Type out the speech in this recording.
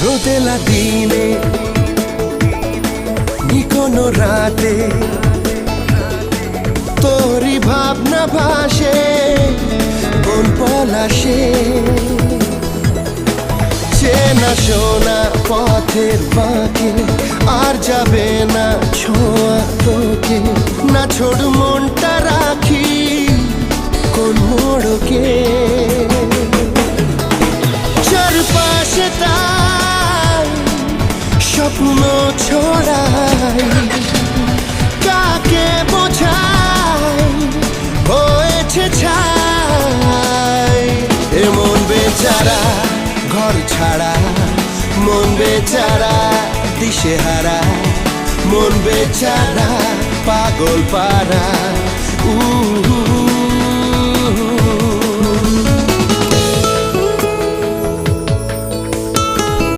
রোদেলা দিনে নিকোনো রাতে তোরি ভাবনা ভাসে বন পলাশে চেনা শোনা পথের বাঁকে আর যাবে না ছোঁয়া তোকে না ছোড় মনটা রাখি কোন মোড়কে চারপাশে তাই স্বপ্ন ছড়াই কাকে বোঝাই হয়েছে ছাই এমন বেচারা ঘর ছাড়া মন বেচারা দিশেহারা মন বেচারা পাগল পারা